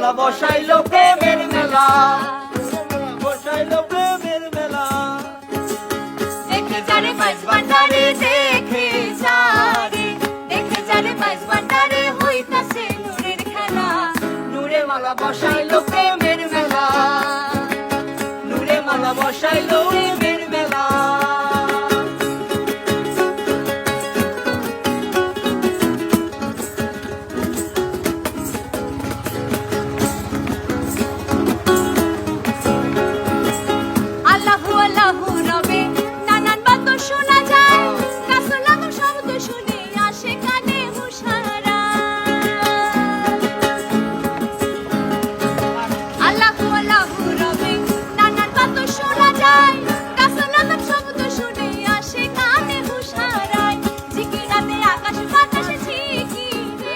মালা বসাইলো প্রেমের মেলা, বসাইলো প্রেমের মেলা। দেখে যারে মাইজ ভান্ডারে, দেখে যারে, দেখে যারে মাইজ ভান্ডারে হইতাছে নূরের খেলা। নূরে মালা বসাইলো প্রেমের মেলা, নূরে মালা বসাইলো প্রেমের মেলা। আল্লাহু আল্লাহু রবে নানান বাত শোনা যায়, রাসূলুল্লাহ শব্দ শুনে আসে কানে মুশারা। আল্লাহু আল্লাহু রবে নানান বাত শোনা যায়, রাসূলুল্লাহ শব্দ শুনে আসে কানে মুশারায়। জিকিরাতে আকাশ বাতাস জিকিরেতে,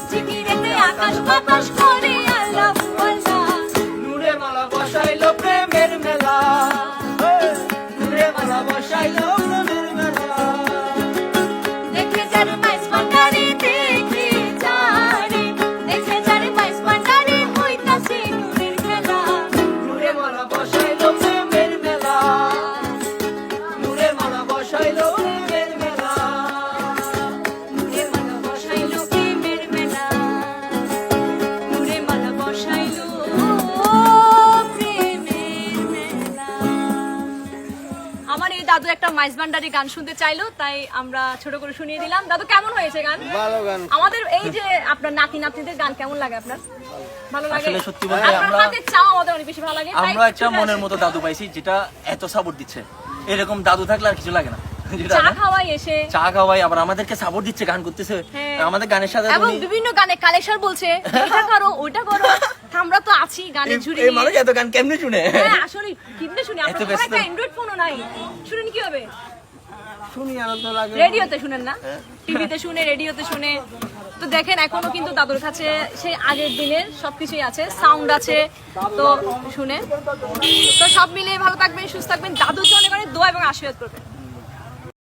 জিকিরেতে আকাশ বাতাস করে আল্লাহু আল্লাহ। নূরে মালা বসাইলো প্রেমের মেলা, নূরে মালা বসাইলো প্রেমের মেলা। দেখে যারে মাইজ ভান্ডারে, দেখে যারে, দেখে যারে মাইজ ভান্ডারে হইতাছে নূরের খেলা। নূরে মালা বসাইলো প্রেমের মেলা, নূরে মালা বসাইলো প্রেমের মেলা। নূরে মালা বসাইলো প্রেমের মেলা, নূরে মালা বসাইলো প্রেমের মেলা। আমার এই দাদু একটা মাইজ ভান্ডারি গান শুনতে চাইলো, তাই আমরা ছোট করে শুনিয়ে দিলাম। দাদু কেমন হয়েছে গান? ভালো গান। আমাদের এই যে আপনার নাতি নাতনিদের গান কেমন লাগে আপনার? ভালো লাগে? আসলে সত্যি বলতে আপনার আমরা- হাতের চাও আমাদের অনেক বেশি ভালো লাগে, তাই আমরা একটা চলে মনের আসি। মতো দাদু পাইছি যেটা এত সাপোর্ট দিচ্ছে। এরকম দাদু থাকলে আর কিছু লাগে না, যেটা চা না? খাওয়াই এসে চা খাওয়াই আবার আমাদেরকে সাপোর্ট দিচ্ছে, গান করতেছে। হ্যাঁ। আমাদের গানের সাথে এবং উনি- বিভিন্ন গানে কালেকশন বলছে এটা করো ওইটা করো, আমরা তো আছি গানের ঝুড়ি এই নিয়ে। মানুষ এত গান কেমনে শুনে? হ্যাঁ আসলে কিনতে শুনি, এত আপনার ব্যস্ত। একটা অ্যান্ড্রয়েড ফোনও নাই, শুনেন কি হবে? শুনি আনন্দ লাগে। রেডিওতে শুনেন না, টিভিতে শুনে, রেডিওতে শুনে। তো দেখেন এখনো কিন্তু দাদুর কাছে সেই আগের দিনের সবকিছুই আছে, সাউন্ড আছে, তো শুনে। তো সব মিলিয়ে ভালো থাকবেন, সুস্থ থাকবেন, দাদুকে অনেক অনেক দোয়া এবং আশীর্বাদ করবেন।